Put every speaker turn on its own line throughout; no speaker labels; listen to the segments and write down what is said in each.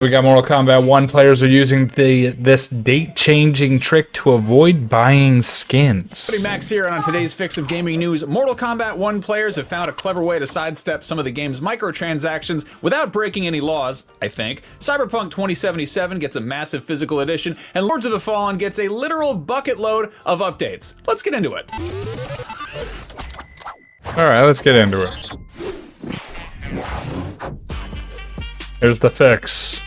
We got Mortal Kombat 1 players are using this date-changing trick to avoid buying skins.
Max here, and on today's Fix of Gaming News, Mortal Kombat 1 players have found a clever way to sidestep some of the game's microtransactions without breaking any laws, I think. Cyberpunk 2077 gets a massive physical edition, and Lords of the Fallen gets a literal bucket load of updates. Let's get into it.
Alright, let's get into it. Here's the fix.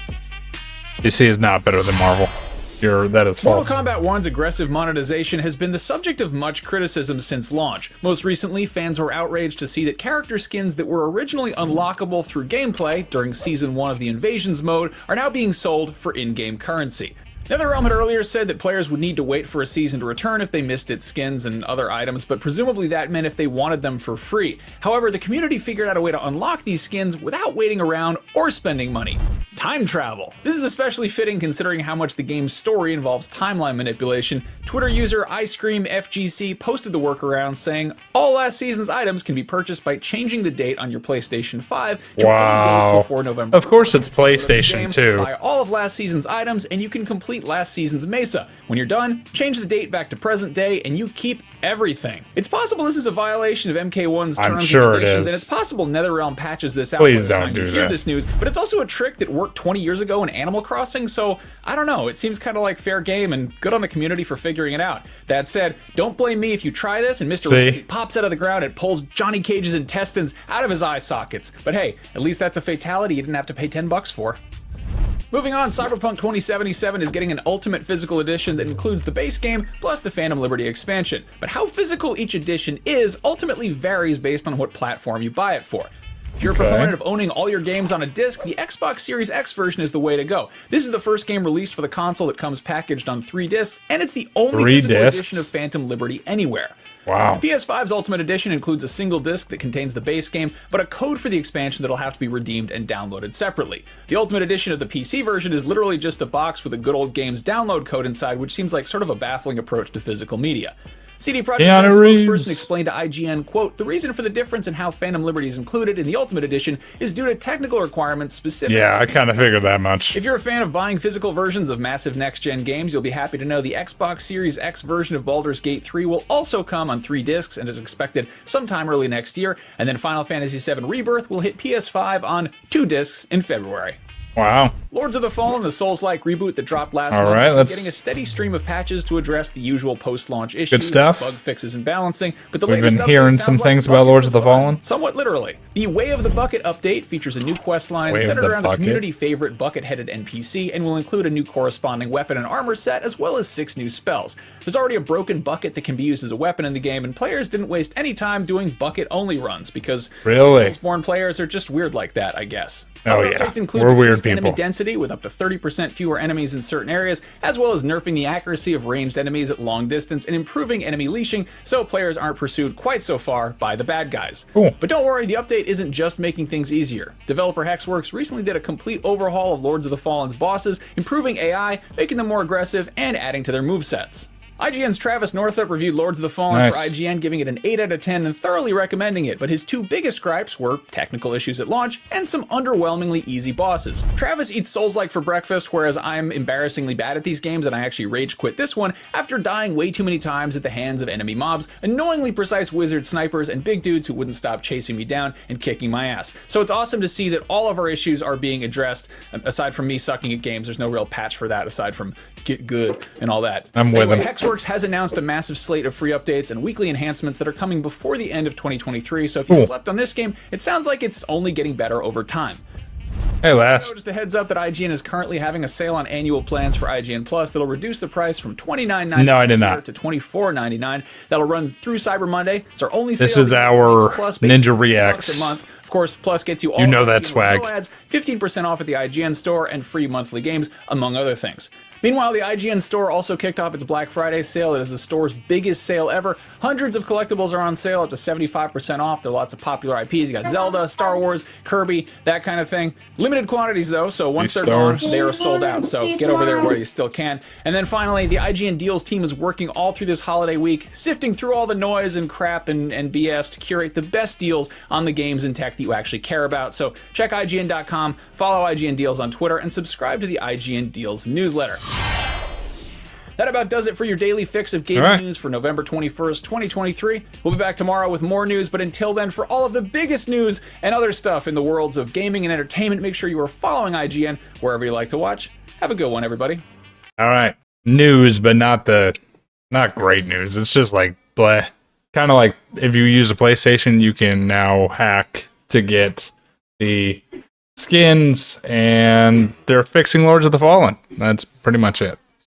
DC is not better than Marvel. That is false.
Mortal Kombat 1's aggressive monetization has been the subject of much criticism since launch. Most recently, fans were outraged to see that character skins that were originally unlockable through gameplay during Season 1 of the Invasions mode are now being sold for in-game currency. NetherRealm had earlier said that players would need to wait for a season to return if they missed its skins and other items, but presumably that meant if they wanted them for free. However, the community figured out a way to unlock these skins without waiting around or spending money. Time travel. This is especially fitting considering how much the game's story involves timeline manipulation. Twitter user IceCreamFGC posted the workaround saying, all last season's items can be purchased by changing the date on your PlayStation 5 to any date before November.
Of course it's PlayStation 2.
Buy all of last season's items and you can complete last season's Mesa. When you're done, change the date back to present day and you keep everything. It's possible this is a violation of Mk1's terms and conditions, and it's possible NetherRealm patches this out by the time you hear this news, but it's also a trick that worked 20 years ago in Animal Crossing, so I don't know, it seems kind of like fair game and good on the community for figuring it out. That said, don't blame me if you try this and Mr. Receipt pops out of the ground and pulls Johnny Cage's intestines out of his eye sockets. But hey, at least that's a fatality you didn't have to pay $10 for. Moving on, Cyberpunk 2077 is getting an Ultimate Physical Edition that includes the base game plus the Phantom Liberty expansion. But how physical each edition is ultimately varies based on what platform you buy it for. If you're a proponent of owning all your games on a disc, the Xbox Series X version is the way to go. This is the first game released for the console that comes packaged on 3 discs, and it's the only physical edition of Phantom Liberty anywhere.
Wow.
The PS5's Ultimate Edition includes a single disc that contains the base game, but a code for the expansion that'll have to be redeemed and downloaded separately. The Ultimate Edition of the PC version is literally just a box with a good old game's download code inside, which seems like sort of a baffling approach to physical media. CD Projekt Red spokesperson explained to IGN, quote, the reason for the difference in how Phantom Liberty is included in the Ultimate Edition is due to technical requirements specific.
Yeah, I kind of figured that much.
If you're a fan of buying physical versions of massive next-gen games, you'll be happy to know the Xbox Series X version of Baldur's Gate 3 will also come on 3 discs and is expected sometime early next year, and then Final Fantasy VII Rebirth will hit PS5 on 2 discs in February.
Wow.
Lords of the Fallen, the Souls-like reboot that dropped last month, is getting a steady stream of patches to address the usual post-launch issues,
good stuff.
Bug fixes and balancing, but the
We've
latest
been hearing some things about Lords of the Fallen.
Somewhat literally. The Way of the Bucket update features a new quest line centered around the community favorite bucket-headed NPC and will include a new corresponding weapon and armor set as well as 6 new spells. There's already a broken bucket that can be used as a weapon in the game, and players didn't waste any time doing bucket-only runs because Soulsborne players are just weird like that, I guess.
Oh yeah, we're weird people.
Enemy density with up to 30% fewer enemies in certain areas, as well as nerfing the accuracy of ranged enemies at long distance and improving enemy leashing so players aren't pursued quite so far by the bad guys.
Cool.
But don't worry, the update isn't just making things easier. Developer Hexworks recently did a complete overhaul of Lords of the Fallen's bosses, improving AI, making them more aggressive, and adding to their movesets. IGN's Travis Northup reviewed Lords of the Fallen for IGN, giving it an 8 out of 10 and thoroughly recommending it, but his 2 biggest gripes were technical issues at launch and some underwhelmingly easy bosses. Travis eats Souls-like for breakfast, whereas I'm embarrassingly bad at these games and I actually rage quit this one after dying way too many times at the hands of enemy mobs, annoyingly precise wizard snipers, and big dudes who wouldn't stop chasing me down and kicking my ass. So it's awesome to see that all of our issues are being addressed. Aside from me sucking at games, there's no real patch for that aside from get good and all that.
I'm with him.
Hexworks has announced a massive slate of free updates and weekly enhancements that are coming before the end of 2023, so if you slept on this game, it sounds like it's only getting better over time.
Hey, lass.
Just a heads up that IGN is currently having a sale on annual plans for IGN Plus that'll reduce the price from $29.99 to $24.99. That'll run through Cyber Monday. It's our only sale.
This is our Ninja Reacts.
A month. Of course, Plus gets you all
that swag.
Ads, 15% off at the IGN store, and free monthly games, among other things. Meanwhile, the IGN store also kicked off its Black Friday sale. It is the store's biggest sale ever. Hundreds of collectibles are on sale, up to 75% off. There are lots of popular IPs. You got Zelda, Star Wars, Kirby, that kind of thing. Limited quantities though, so once they're gone, they are sold out. So get over there where you still can. And then finally, the IGN Deals team is working all through this holiday week, sifting through all the noise and crap and BS to curate the best deals on the games and tech that you actually care about. So check IGN.com, follow IGN Deals on Twitter, and subscribe to the IGN Deals newsletter. That about does it for your daily fix of gaming news for November 21st, 2023. We'll be back tomorrow with more news, but until then, for all of the biggest news and other stuff in the worlds of gaming and entertainment, make sure you are following IGN wherever you like to watch. Have a good one, everybody.
All right. News, but not great news. It's just like bleh. Kind of like if you use a PlayStation, you can now hack to get the skins, and they're fixing Lords of the Fallen. That's pretty much it.